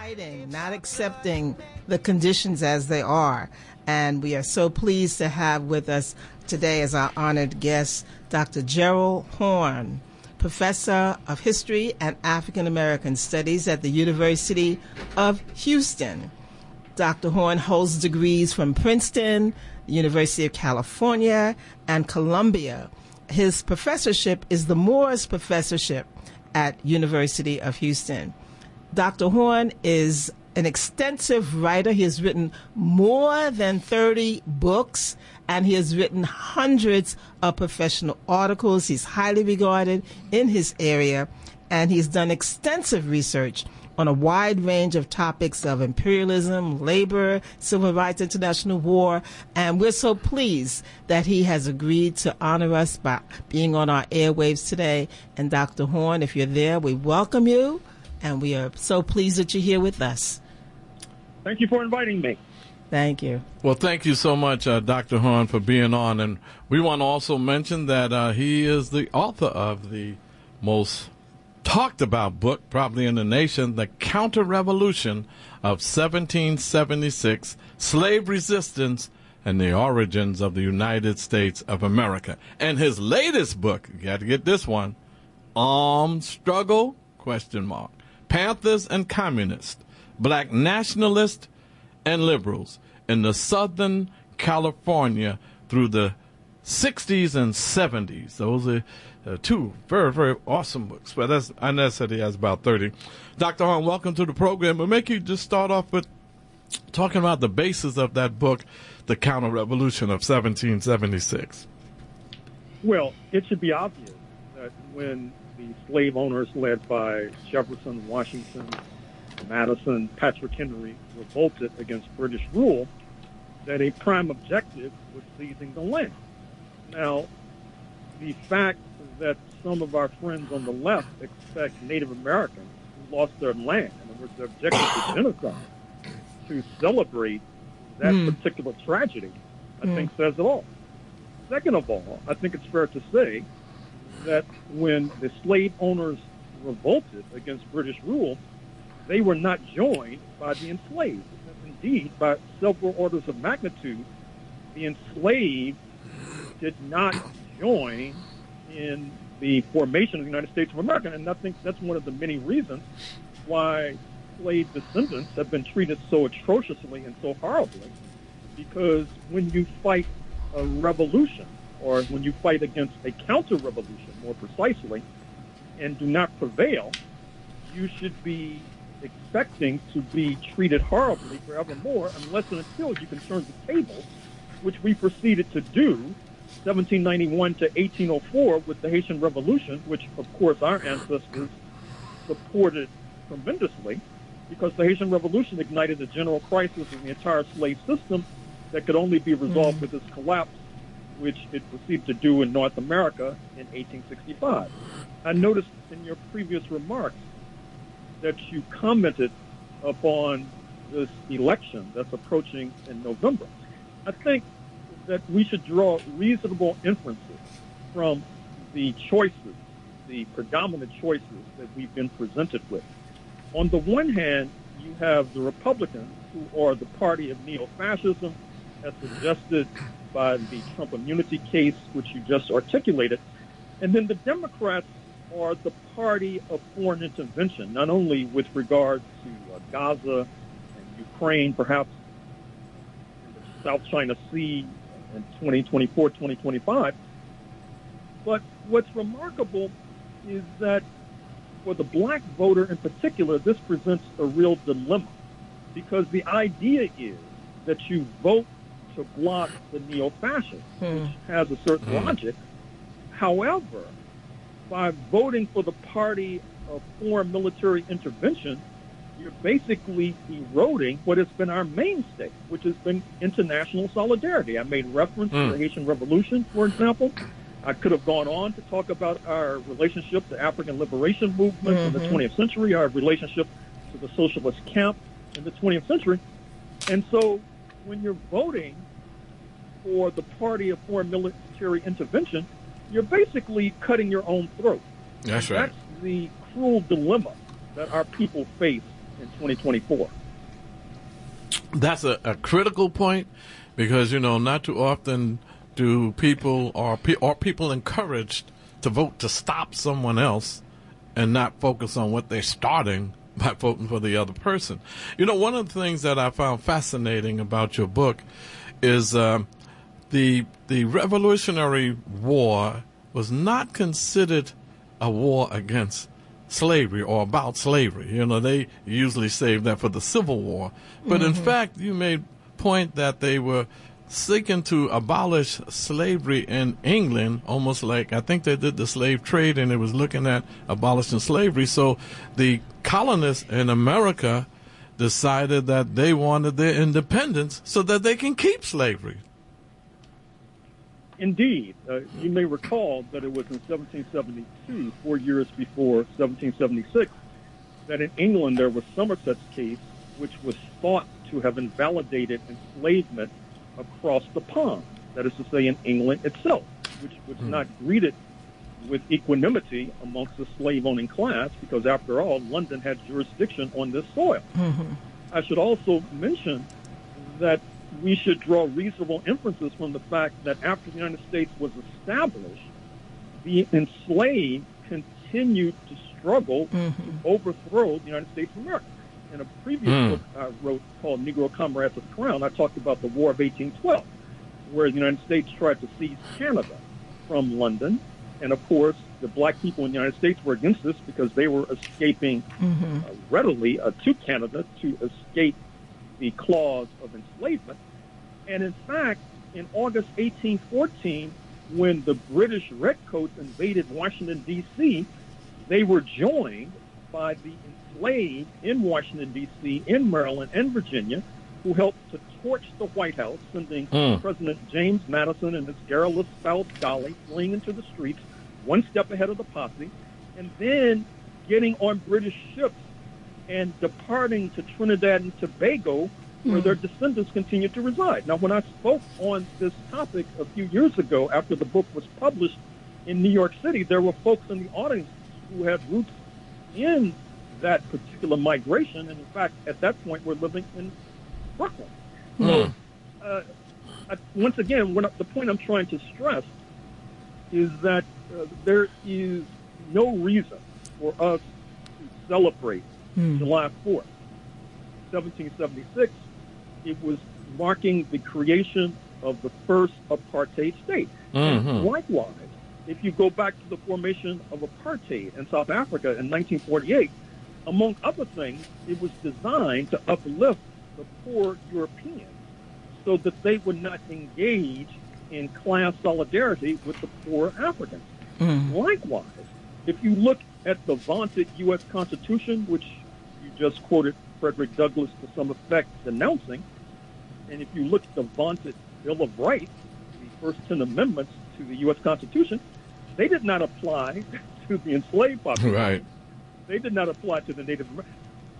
fighting, not accepting the conditions as they are. And we are so pleased to have with us today as our honored guest, Dr. Gerald Horne, Professor of History and African American Studies at the University of Houston. Dr. Horne holds degrees from Princeton, University of California, and Columbia. His professorship is the Moores Professorship at University of Houston. Dr. Horne is an extensive writer. He has written more than 30 books, and he has written hundreds of professional articles. He's highly regarded in his area, and he's done extensive research on a wide range of topics of imperialism, labor, civil rights, international war, and we're so pleased that he has agreed to honor us by being on our airwaves today. And Dr. Horne, if you're there, we welcome you, and we are so pleased that you're here with us. Thank you for inviting me. Thank you. Well, thank you so much, Dr. Horne, for being on. And we want to also mention that he is the author of the most talked about book probably in the nation, The Counter-Revolution of 1776, Slave Resistance and the Origins of the United States of America. And his latest book, you got to get this one, Armed Struggle, ? Panthers and Communists, Black Nationalists and Liberals in the Southern California through the 60s and 70s. Those are two very, very awesome books. But I know said he has about 30. Dr. Horne, welcome to the program. We'll make you just start off with talking about the basis of that book, The Counter-Revolution of 1776. Well, it should be obvious that when the slave owners led by Jefferson, Washington, Madison, Patrick Henry revolted against British rule, that a prime objective was seizing the land. Now, the fact that some of our friends on the left expect Native Americans who lost their land, and was their objective to genocide, to celebrate that particular tragedy, I think says it all. Second of all, I think it's fair to say that when the slave owners revolted against British rule, they were not joined by the enslaved. Indeed, by several orders of magnitude, the enslaved did not join in the formation of the United States of America. And I think that's one of the many reasons why slave descendants have been treated so atrociously and so horribly. Because when you fight a revolution, or when you fight against a counter-revolution, more precisely, and do not prevail, you should be expecting to be treated horribly forevermore unless and until you can turn the tables, which we proceeded to do 1791 to 1804 with the Haitian Revolution, which, of course, our ancestors supported tremendously, because the Haitian Revolution ignited a general crisis in the entire slave system that could only be resolved with its collapse, which it proceeded to do in North America in 1865. I noticed in your previous remarks that you commented upon this election that's approaching in November. I think that we should draw reasonable inferences from the choices, the predominant choices that we've been presented with. On the one hand, you have the Republicans, who are the party of neo-fascism, as suggested by the Trump immunity case, which you just articulated. And then the Democrats are the party of foreign intervention, not only with regard to Gaza and Ukraine, perhaps in the South China Sea in 2024, 2025. But what's remarkable is that for the black voter in particular, this presents a real dilemma, because the idea is that you vote to block the neo-fascists, which has a certain logic. However, by voting for the party of foreign military intervention, you're basically eroding what has been our mainstay, which has been international solidarity. I made reference to the Haitian Revolution, for example. I could have gone on to talk about our relationship to African liberation movement in the 20th century, our relationship to the socialist camp in the 20th century. And so when you're voting for the party of foreign military intervention, you're basically cutting your own throat. That's right. That's the cruel dilemma that our people face in 2024. That's a critical point because, not too often do people or people encouraged to vote to stop someone else and not focus on what they're starting by voting for the other person. One of the things that I found fascinating about your book is the Revolutionary War was not considered a war against slavery or about slavery. They usually save that for the Civil War. But in fact, you made point that they were seeking to abolish slavery in England, almost like I think they did the slave trade and it was looking at abolishing slavery. So the colonists in America decided that they wanted their independence so that they can keep slavery. Indeed. You may recall that it was in 1772, 4 years before 1776, that in England there was Somerset's case, which was thought to have invalidated enslavement across the pond, that is to say in England itself, which was not greeted with equanimity amongst the slave-owning class because, after all, London had jurisdiction on this soil. I should also mention that we should draw reasonable inferences from the fact that after the United States was established, the enslaved continued to struggle to overthrow the United States of America. In a previous book I wrote called Negro Comrades of the Crown, I talked about the War of 1812, where the United States tried to seize Canada from London. And, of course, the black people in the United States were against this because they were escaping readily to Canada to escape the clause of enslavement. And, in fact, in August 1814, when the British Redcoats invaded Washington, D.C., they were joined by the enslaved in Washington, D.C., in Maryland, and Virginia, who helped to torch the White House, sending President James Madison and his garrulous spouse, Dolly, fleeing into the streets, one step ahead of the posse, and then getting on British ships and departing to Trinidad and Tobago, where their descendants continue to reside. Now, when I spoke on this topic a few years ago after the book was published in New York City, there were folks in the audience who had roots in that particular migration, and in fact, at that point, were living in Brooklyn. So, once again, the point I'm trying to stress is that there is no reason for us to celebrate July 4th. 1776, it was marking the creation of the first apartheid state. And likewise, if you go back to the formation of apartheid in South Africa in 1948, among other things, it was designed to uplift the poor Europeans so that they would not engage in class solidarity with the poor Africans. Likewise, if you look at the vaunted U.S. Constitution, which you just quoted Frederick Douglass to some effect denouncing, and if you look at the vaunted Bill of Rights, the first 10 amendments to the U.S. Constitution, they did not apply to the enslaved population. Right. They did not apply to the Native Americans.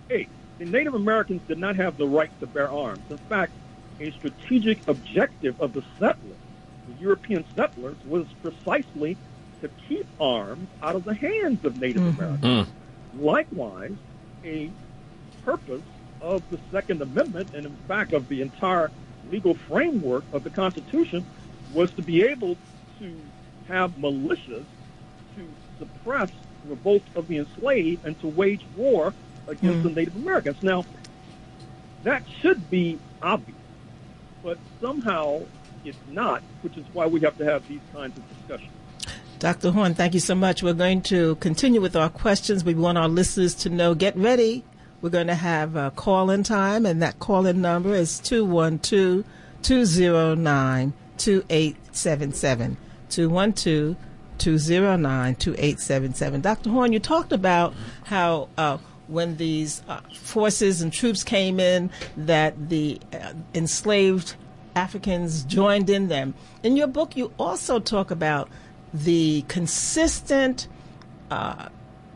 Hey, the Native Americans did not have the right to bear arms. In fact, a strategic objective of the settlers, the European settlers, was precisely to keep arms out of the hands of Native Americans. Likewise, a purpose of the Second Amendment, and in fact of the entire legal framework of the Constitution, was to be able to have militias to suppress revolt of the enslaved and to wage war against the Native Americans. Now, that should be obvious, but somehow it's not, which is why we have to have these kinds of discussions. Dr. Horne, thank you so much. We're going to continue with our questions. We want our listeners to know, get ready. We're going to have a call-in time, and that call-in number is 212-209-2877. 212-209-2877. Dr. Horne, you talked about how when these forces and troops came in, that the enslaved Africans joined in them. In your book, you also talk about the consistent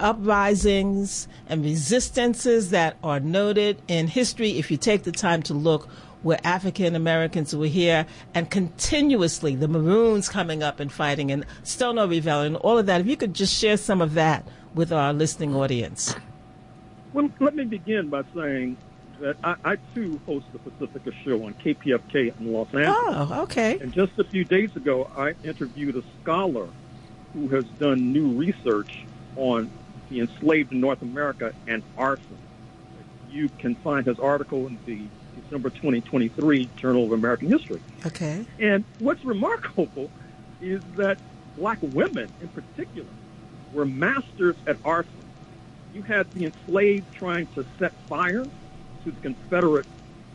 uprisings and resistances that are noted in history, if you take the time to look, where African Americans were here, and continuously the Maroons coming up and fighting, and Stono Rebellion, all of that. If you could just share some of that with our listening audience. Well, let me begin by saying that I too host the Pacifica show on KPFK in Los Angeles. Oh, okay. And just a few days ago, I interviewed a scholar who has done new research on the enslaved in North America and arson. You can find his article in the December 2023 Journal of American History. Okay. And what's remarkable is that black women in particular were masters at arson. You had the enslaved trying to set fire to the Confederate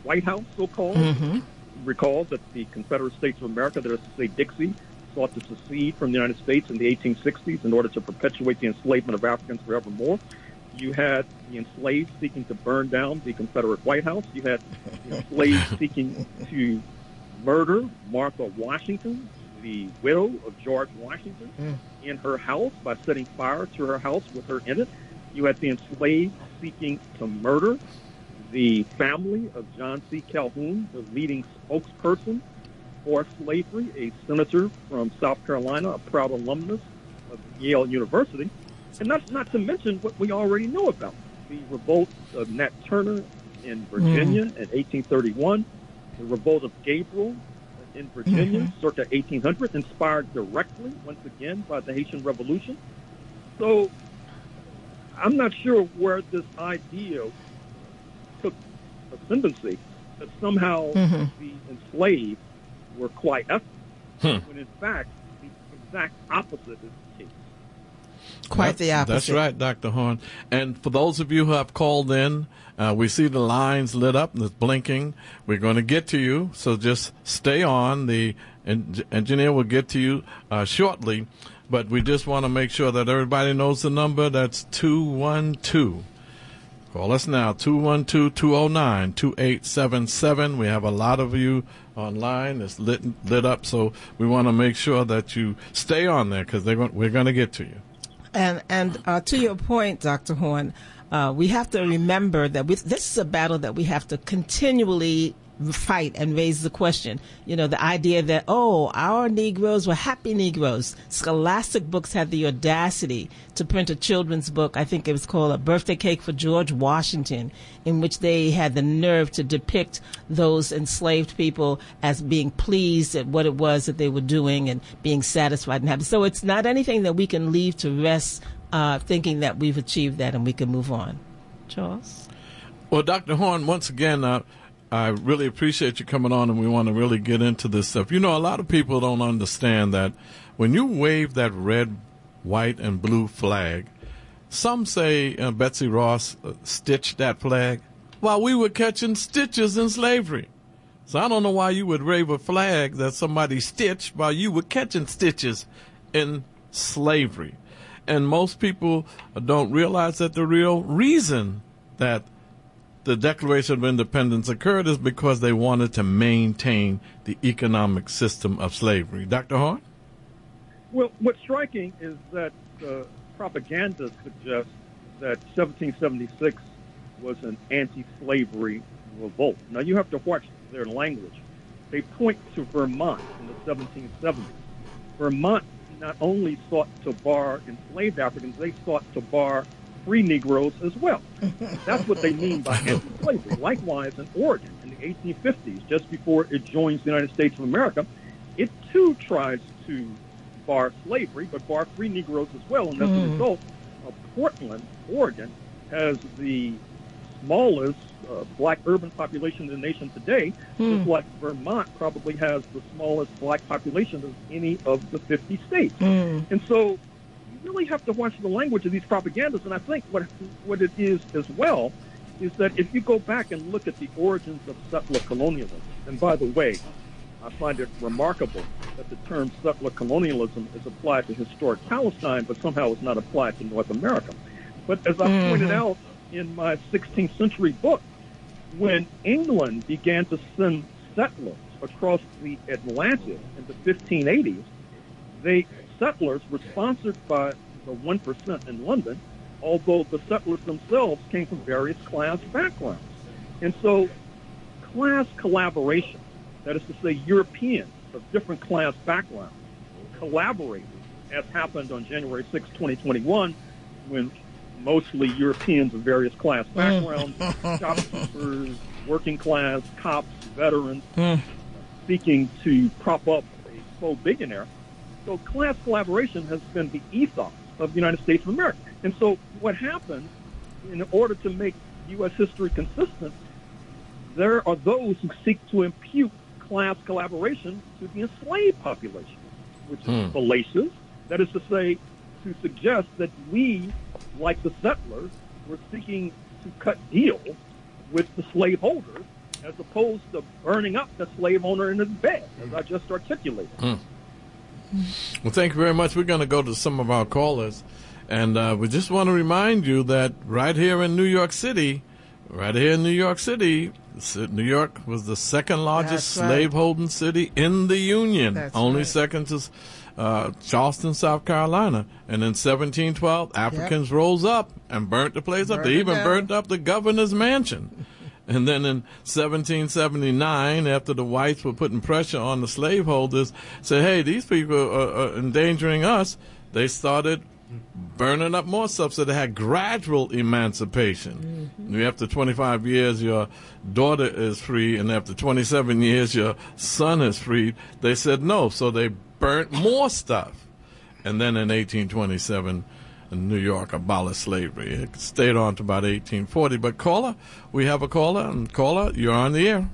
White House, so-called. Mm-hmm. Recall that the Confederate States of America, that is to say Dixie, sought to secede from the United States in the 1860s in order to perpetuate the enslavement of Africans forevermore. You had the enslaved seeking to burn down the Confederate White House. You had the enslaved seeking to murder Martha Washington, the widow of George Washington, in her house by setting fire to her house with her in it. You had the enslaved seeking to murder the family of John C. Calhoun, the leading spokesperson for slavery, a senator from South Carolina, a proud alumnus of Yale University. And that's not to mention what we already know about, the revolt of Nat Turner in Virginia in 1831, the revolt of Gabriel in Virginia circa 1800, inspired directly, once again, by the Haitian Revolution. So I'm not sure where this idea took ascendancy, that somehow the enslaved were quite ethnic, when in fact the exact opposite is the case. Quite the opposite. That's right, Dr. Horne. And for those of you who have called in, we see the lines lit up and it's blinking. We're going to get to you, so just stay on. The engineer will get to you shortly, but we just want to make sure that everybody knows the number. That's 212. Call us now, 212-209-2877. We have a lot of you online. It's lit up, so we want to make sure that you stay on there because we're going to get to you. And to your point, Dr. Horne, we have to remember that this is a battle that we have to continually fight and raise the question. You know, the idea that, our Negroes were happy Negroes. Scholastic Books had the audacity to print a children's book. I think it was called A Birthday Cake for George Washington, in which they had the nerve to depict those enslaved people as being pleased at what it was that they were doing and being satisfied and happy. So it's not anything that we can leave to rest thinking that we've achieved that and we can move on. Charles? Well, Dr. Horne, once again, I really appreciate you coming on, and we want to really get into this stuff. You know, a lot of people don't understand that when you wave that red, white, and blue flag, some say Betsy Ross stitched that flag while we were catching stitches in slavery. So I don't know why you would wave a flag that somebody stitched while you were catching stitches in slavery. And most people don't realize that the real reason that the Declaration of Independence occurred is because they wanted to maintain the economic system of slavery. Dr. Horne? Well, what's striking is that propaganda suggests that 1776 was an anti-slavery revolt. Now, you have to watch their language. They point to Vermont in the 1770s. Vermont not only sought to bar enslaved Africans, they sought to bar free Negroes as well. That's what they mean by anti-slavery. Likewise, in Oregon in the 1850s, just before it joins the United States of America, it too tries to bar slavery, but bar free Negroes as well. And as a result, Portland, Oregon, has the smallest black urban population in the nation today, just like Vermont probably has the smallest black population of any of the 50 states. And so you really have to watch the language of these propagandas. And I think what it is as well is that if you go back and look at the origins of settler colonialism, and by the way, I find it remarkable that the term settler colonialism is applied to historic Palestine, but somehow it's not applied to North America. But as I pointed out in my 16th century book, when England began to send settlers across the Atlantic in the 1580s, settlers were sponsored by the 1% in London, although the settlers themselves came from various class backgrounds. And so class collaboration, that is to say Europeans of different class backgrounds, collaborated, as happened on January 6, 2021, when mostly Europeans of various class backgrounds, shopkeepers, working class, cops, veterans, seeking to prop up a slow billionaire. So class collaboration has been the ethos of the United States of America. And so what happened, in order to make U.S. history consistent, there are those who seek to impute class collaboration to the enslaved population, which is fallacious. That is to say, to suggest that we, like the settlers, were seeking to cut deals with the slaveholders as opposed to burning up the slave owner in his bed, as I just articulated. Well, thank you very much. We're going to go to some of our callers. And we just want to remind you that right here in New York City, New York was the second largest slaveholding city in the Union, only second to Charleston, South Carolina. And in 1712, Africans rose up and burnt the place up. They even burnt up the governor's mansion. And then in 1779, after the whites were putting pressure on the slaveholders, said, hey, these people are endangering us, they started burning up more stuff. So they had gradual emancipation. After 25 years, your daughter is free, and after 27 years, your son is freed. They said no, so they burnt more stuff. And then in 1827, New York abolished slavery. It stayed on to about 1840. But caller, we have a caller, and caller, you're on the air.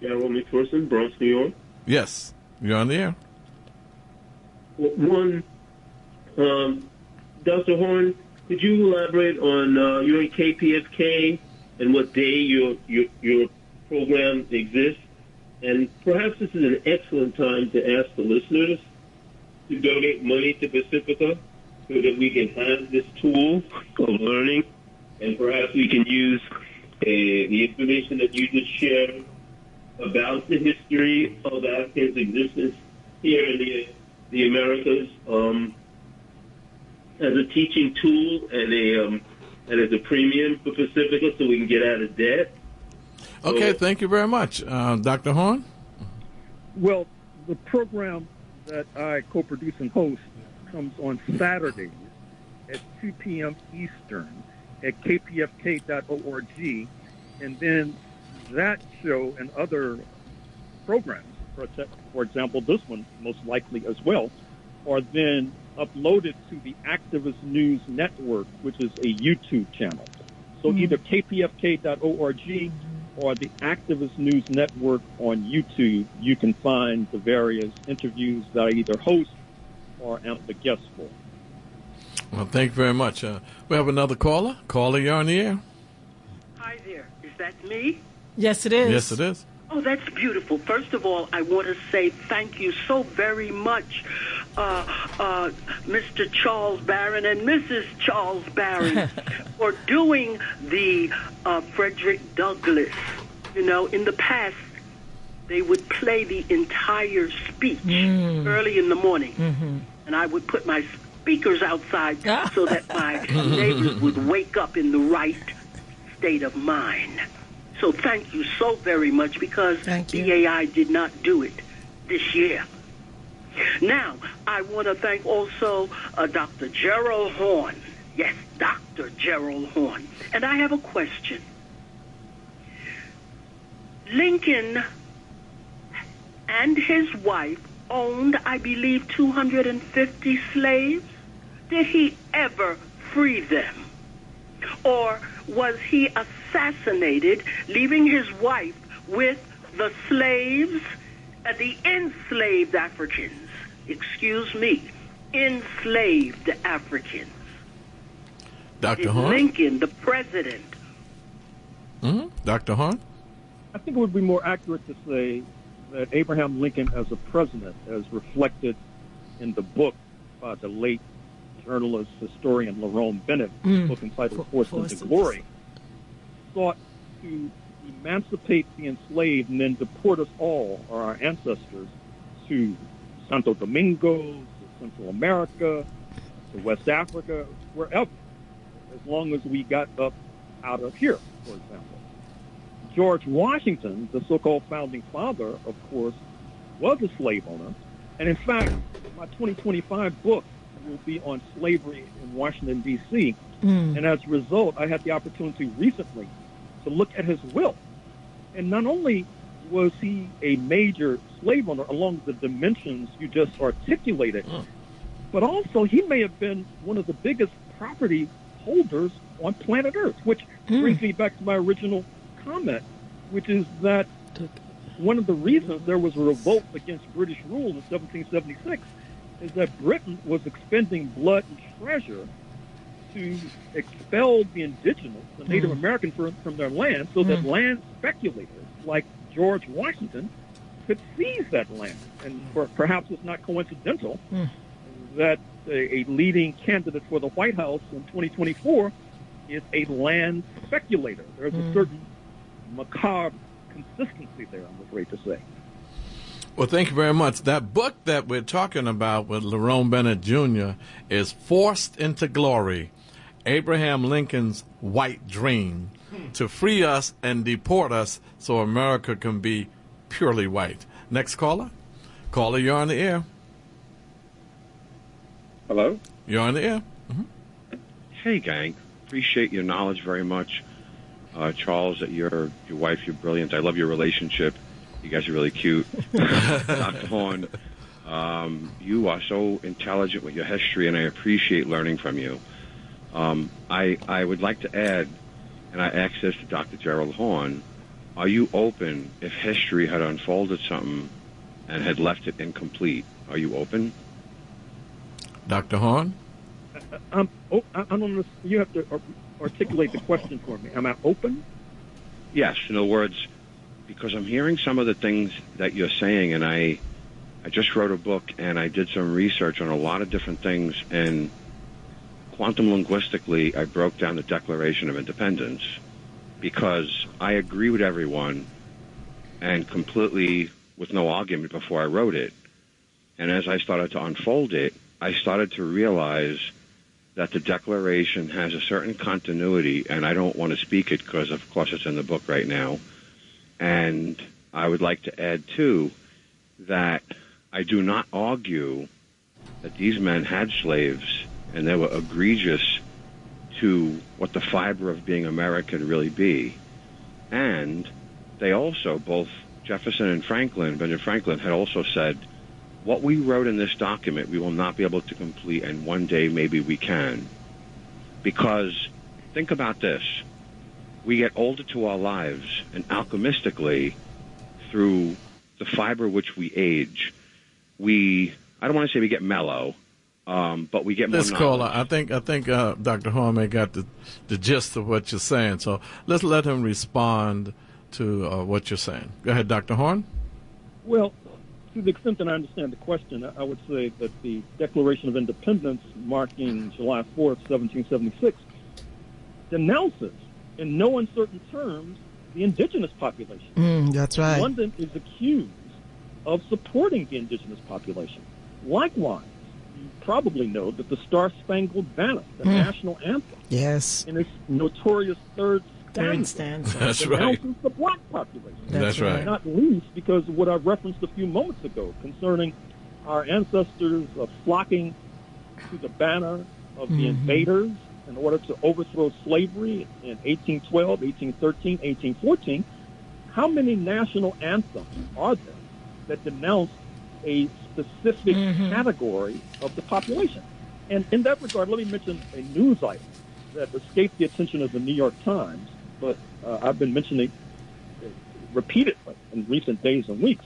Gerald McPherson, Bronx, New York. Yes, you're on the air. One, Dr. Horne, could you elaborate on you're in KPFK and what day your program exists? And perhaps this is an excellent time to ask the listeners to donate money to Pacifica so that we can have this tool of learning, and perhaps we can use the information that you just shared about the history of Africans' existence here in the Americas as a teaching tool and as a premium for Pacifica so we can get out of debt. Okay, thank you very much. Dr. Horne? Well, the program that I co-produce and host comes on Saturdays at 2 p.m. Eastern at kpfk.org, and then that show and other programs, for example, this one most likely as well, are then uploaded to the Activist News Network, which is a YouTube channel. So either kpfk.org or the Activist News Network on YouTube, you can find the various interviews that I either host or am the guest for. Well, thank you very much. We have another caller. Caller, you're on the air. Hi there. Is that me? Yes, it is. Yes, it is. Oh, that's beautiful. First of all, I want to say thank you so very much, Mr. Charles Barron and Mrs. Charles Barron, for doing the Frederick Douglass. You know, in the past, they would play the entire speech early in the morning, and I would put my speakers outside so that my neighbors would wake up in the right state of mind. So thank you so very much, because BAI did not do it this year. Now, I want to thank also Dr. Gerald Horne. Yes, Dr. Gerald Horne. And I have a question. Lincoln and his wife owned, I believe, 250 slaves. Did he ever free them? Or was he assassinated, leaving his wife with the slaves, the enslaved Africans? Excuse me, enslaved Africans. Dr. Horne? Lincoln, the president. Dr. Horne? I think it would be more accurate to say that Abraham Lincoln as a president, as reflected in the book by the late journalist, historian Lerone Bennett, book entitled Forced into Glory, sought to emancipate the enslaved and then deport us all, or our ancestors, to Santo Domingo, to Central America, to West Africa, wherever, as long as we got up out of here, for example. George Washington, the so-called founding father, of course, was a slave owner. And in fact, my 2025 book, will be on slavery in Washington, D.C. And as a result, I had the opportunity recently to look at his will. And not only was he a major slave owner along the dimensions you just articulated, but also he may have been one of the biggest property holders on planet Earth, which brings me back to my original comment, which is that one of the reasons there was a revolt against British rule in 1776 is that Britain was expending blood and treasure to expel the indigenous, the Native Americans, from their land, so that land speculators like George Washington could seize that land. And perhaps it's not coincidental that a leading candidate for the White House in 2024 is a land speculator. There's a certain macabre consistency there, I'm afraid to say. Well, thank you very much. That book that we're talking about with Lerone Bennett Jr. is Forced into Glory, Abraham Lincoln's White Dream, to free us and deport us so America can be purely white. Next caller. Caller, you're on the air. Hello? You're on the air. Hey, gang. Appreciate your knowledge very much. Charles, your wife, you're brilliant. I love your relationship. You guys are really cute. Dr. Horne, you are so intelligent with your history, and I appreciate learning from you. I would like to add, and I ask this to Dr. Gerald Horne, are you open if history had unfolded something and had left it incomplete? Are you open? Dr. Horne? I don't know. You have to articulate the question for me. Am I open? Yes. In other words, because I'm hearing some of the things that you're saying, and I just wrote a book, and I did some research on a lot of different things, and quantum linguistically, I broke down the Declaration of Independence because I agree with everyone and completely with no argument before I wrote it. And as I started to unfold it, I started to realize that the Declaration has a certain continuity, and I don't want to speak it because, of course, it's in the book right now. And I would like to add, too, that I do not argue that these men had slaves and they were egregious to what the fiber of being American really be. And they also, both Jefferson and Benjamin Franklin, had also said, what we wrote in this document we will not be able to complete, and one day maybe we can. Because think about this. We get older to our lives, and alchemistically, through the fiber which we age, I don't want to say we get mellow, but we get more knowledge. Caller, I think Dr. Horne may got the gist of what you're saying, so let's let him respond to what you're saying. Go ahead, Dr. Horne. Well, to the extent that I understand the question, I would say that the Declaration of Independence, marking July 4th, 1776, denounces in no uncertain terms the indigenous population. That's right. London is accused of supporting the indigenous population. Likewise, you probably know that the Star-Spangled Banner, the national anthem, yes, in its notorious third stanza, that's right, denounces the black population. That's right. Not least because of what I referenced a few moments ago concerning our ancestors flocking to the banner of the invaders in order to overthrow slavery in 1812, 1813, 1814. How many national anthems are there that denounce a specific category of the population? And in that regard, let me mention a news item that escaped the attention of the New York Times, but I've been mentioning it repeatedly in recent days and weeks.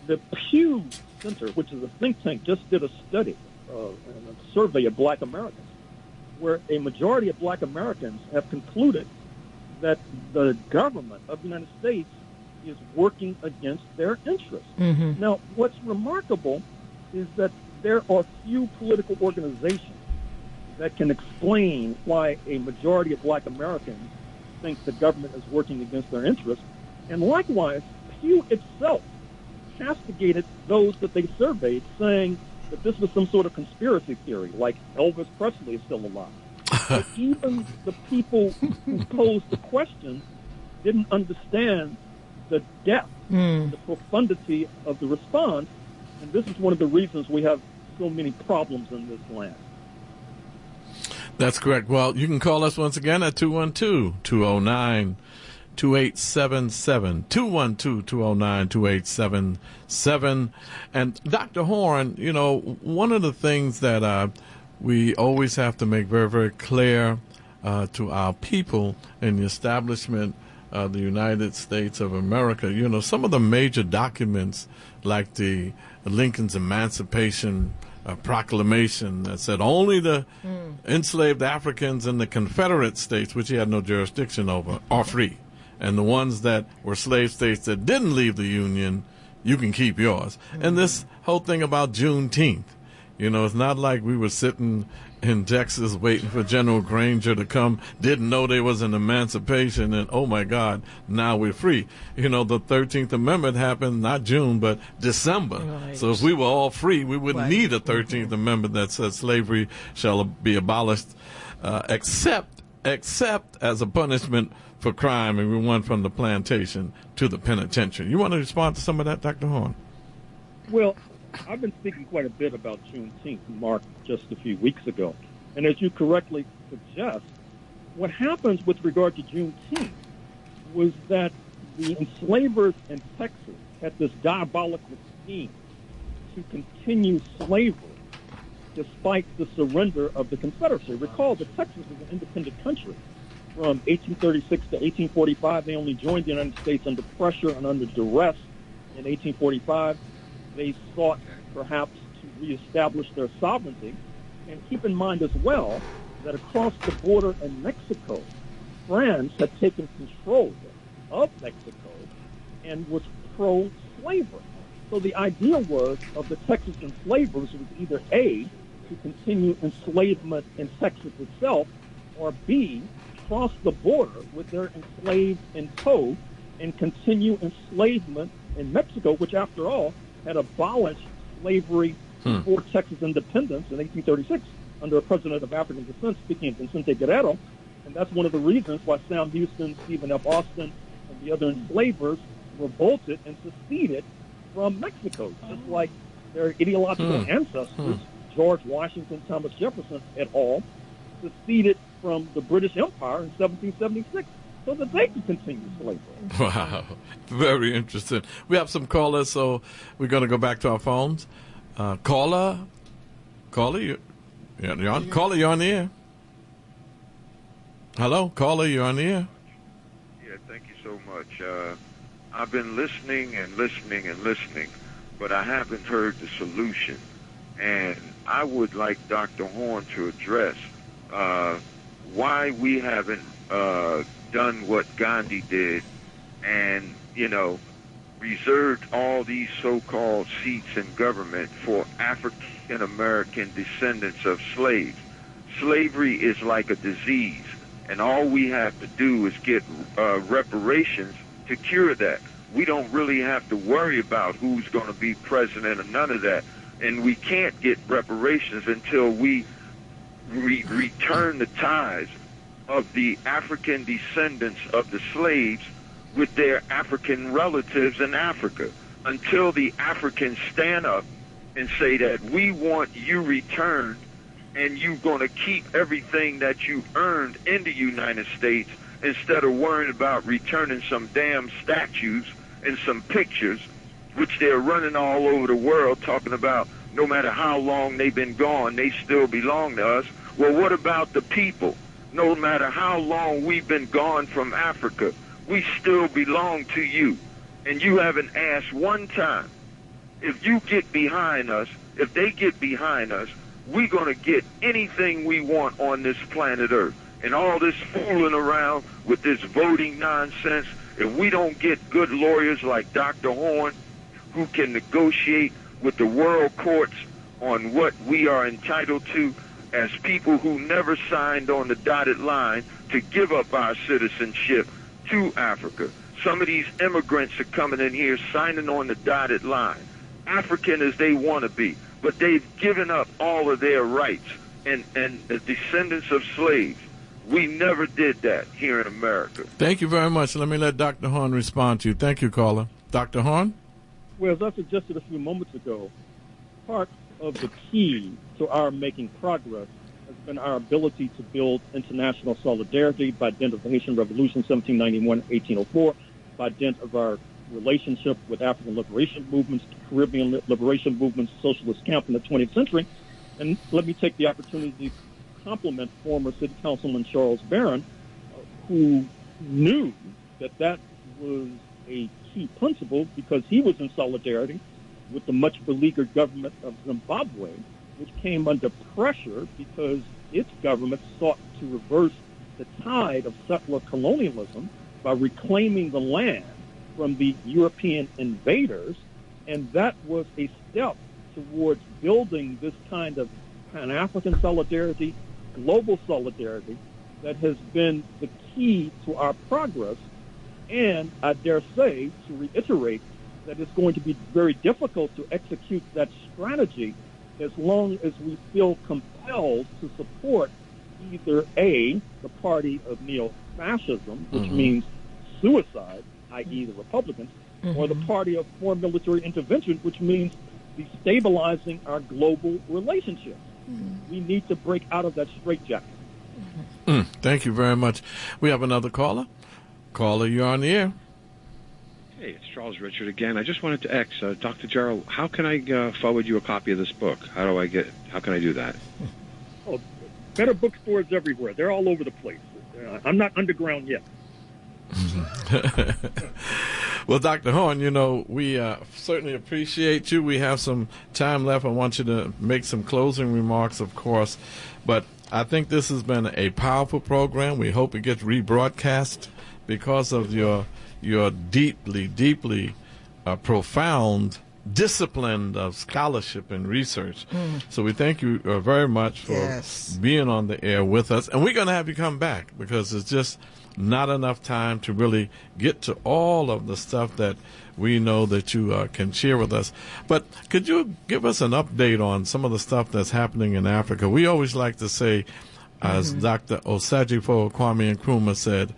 The Pew Center, which is a think tank, just did a study and a survey of black Americans, where a majority of black Americans have concluded that the government of the United States is working against their interests. Now, what's remarkable is that there are few political organizations that can explain why a majority of black Americans think the government is working against their interests. And likewise, Pew itself castigated those that they surveyed, saying that this was some sort of conspiracy theory, like Elvis Presley is still alive. But even the people who posed the question didn't understand the depth, the profundity of the response. And this is one of the reasons we have so many problems in this land. That's correct. Well, you can call us once again at 212-209-2877, 212-209-2877. And Dr. Horne, you know, one of the things that we always have to make very, very clear to our people in the establishment of the United States of America, you know, some of the major documents like the Lincoln's Emancipation Proclamation that said only the enslaved Africans in the Confederate States, which he had no jurisdiction over, are free. And the ones that were slave states that didn't leave the Union, you can keep yours. And this whole thing about Juneteenth, you know, it's not like we were sitting in Texas waiting for General Granger to come, didn't know there was an emancipation, and oh my God, now we're free. You know, the 13th Amendment happened not June, but December. Right. So if we were all free, we wouldn't need a 13th Amendment that says slavery shall be abolished, except as a punishment for crime, and we went from the plantation to the penitentiary. You want to respond to some of that, Dr. Horne? Well, I've been speaking quite a bit about Juneteenth, Mark, just a few weeks ago. And as you correctly suggest, what happens with regard to Juneteenth was that the enslavers in Texas had this diabolical scheme to continue slavery despite the surrender of the Confederacy. Recall that Texas was an independent country. From 1836 to 1845, they only joined the United States under pressure and under duress. In 1845, they sought perhaps to reestablish their sovereignty. And keep in mind as well that across the border in Mexico, France had taken control of Mexico and was pro-slavery. So the idea was of the Texas enslavers was either A, to continue enslavement in Texas itself, or B, cross the border with their enslaved in tow and continue enslavement in Mexico, which after all had abolished slavery before Texas independence in 1836 under a president of African descent, speaking of Vicente Guerrero. And that's one of the reasons why Sam Houston, Stephen F. Austin, and the other enslavers revolted and seceded from Mexico, just like their ideological ancestors, George Washington, Thomas Jefferson et al., seceded from the British Empire in 1776 so that they could continue slavery. Wow. Very interesting. We have some callers, so we're going to go back to our phones. Caller, you're on. Caller, you're on the air. Hello, caller, you're on the air. Yeah, thank you so much. I've been listening, but I haven't heard the solution. And I would like Dr. Horne to address why we haven't done what Gandhi did and, reserved all these so-called seats in government for African-American descendants of slaves. Slavery is like a disease, and all we have to do is get reparations to cure that. We don't really have to worry about who's going to be president or none of that. And we can't get reparations until we return the ties of the African descendants of the slaves with their African relatives in Africa. Until the Africans stand up and say that we want you returned and you're going to keep everything that you earned in the United States instead of worrying about returning some damn statues and some pictures, which they're running all over the world talking about no matter how long they've been gone, they still belong to us. Well, what about the people? No matter how long we've been gone from Africa, we still belong to you. And you haven't asked one time, if you get behind us, if they get behind us, we're going to get anything we want on this planet Earth. And all this fooling around with this voting nonsense, if we don't get good lawyers like Dr. Horne, who can negotiate with the world courts on what we are entitled to as people who never signed on the dotted line to give up our citizenship to Africa. Some of these immigrants are coming in here signing on the dotted line, African as they want to be, but they've given up all of their rights and the descendants of slaves. We never did that here in America. Thank you very much. Let me let Dr. Horne respond to you. Thank you, caller. Dr. Horne? Well, as I suggested a few moments ago, Park, of the key to our making progress has been our ability to build international solidarity by dint of the Haitian Revolution, 1791-1804, by dint of our relationship with African liberation movements, Caribbean liberation movements, socialist camp in the 20th century. And let me take the opportunity to compliment former City Councilman Charles Barron, who knew that that was a key principle because he was in solidarity with the much beleaguered government of Zimbabwe, which came under pressure because its government sought to reverse the tide of settler colonialism by reclaiming the land from the European invaders, and that was a step towards building this kind of Pan-African solidarity, global solidarity that has been the key to our progress. And I dare say, to reiterate, that it's going to be very difficult to execute that strategy as long as we feel compelled to support either A, the party of neo-fascism, which means suicide, i.e. the Republicans, or the party of foreign military intervention, which means destabilizing our global relationships. We need to break out of that straitjacket. Thank you very much. We have another caller. Caller, you're on the air. Hey, it's Charles Richard again. I just wanted to ask Dr. Gerald, how can I forward you a copy of this book? How can I do that? Oh, better bookstores everywhere. They're all over the place. I'm not underground yet. Well, Dr. Horne, you know, we certainly appreciate you. We have some time left. I want you to make some closing remarks, of course. But I think this has been a powerful program. We hope it gets rebroadcast because of your deeply profound discipline of scholarship and research. So we thank you very much for being on the air with us. And we're going to have you come back because it's just not enough time to really get to all of the stuff that we know that you can share with us. But could you give us an update on some of the stuff that's happening in Africa? We always like to say, as Dr. Osagyefo Kwame Nkrumah said,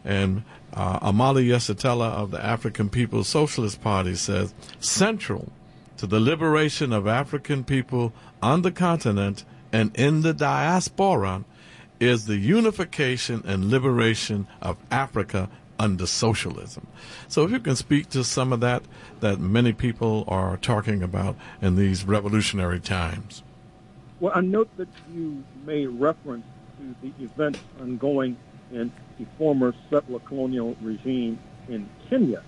and Amali Yesatela of the African People's Socialist Party says, central to the liberation of African people on the continent and in the diaspora is the unification and liberation of Africa under socialism. So if you can speak to some of that many people are talking about in these revolutionary times. Well, I note that you made reference to the events ongoing in the former settler colonial regime in Kenya.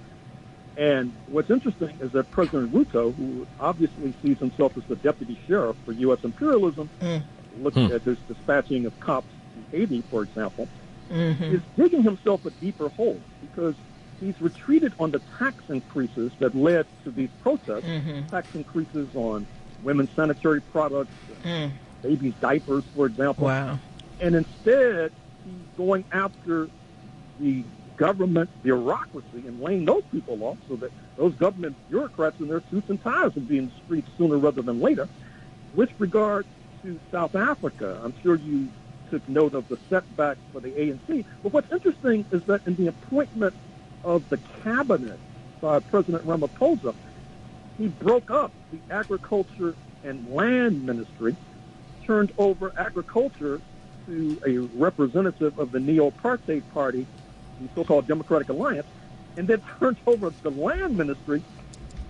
And what's interesting is that President Ruto, who obviously sees himself as the deputy sheriff for U.S. imperialism, looking at this dispatching of cops to Haiti, for example, is digging himself a deeper hole because he's retreated on the tax increases that led to these protests, tax increases on women's sanitary products, babies' diapers, for example. Wow. And instead, he's going after the government bureaucracy and laying those people off so that those government bureaucrats in their suits and ties will be in the streets sooner rather than later. With regard to South Africa, I'm sure you took note of the setback for the ANC. But what's interesting is that in the appointment of the cabinet by President Ramaphosa, he broke up the agriculture and land ministry, turned over agriculture to a representative of the Neo-Apartheid Party, the so-called Democratic Alliance, and then turned over the land ministry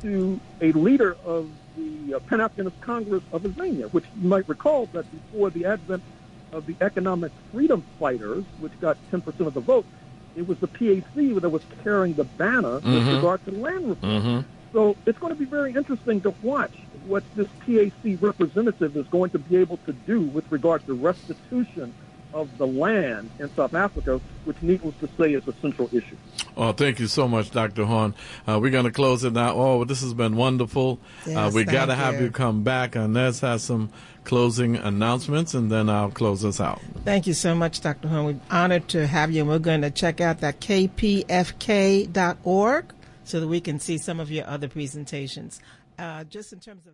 to a leader of the Pan-Africanist Congress of Azania, which you might recall that before the advent of the economic freedom fighters, which got 10% of the vote, it was the PAC that was carrying the banner with regard to land reform. So it's going to be very interesting to watch what this PAC representative is going to be able to do with regard to restitution of the land in South Africa, which needless to say is a central issue. Oh, thank you so much, Dr. Horne. We're going to close it now. Oh, this has been wonderful. Yes, we got to have you come back. Inez has some closing announcements, and then I'll close us out. Thank you so much, Dr. Horne. We're honored to have you, and we're going to check out that kpfk.org so that we can see some of your other presentations. Just in terms of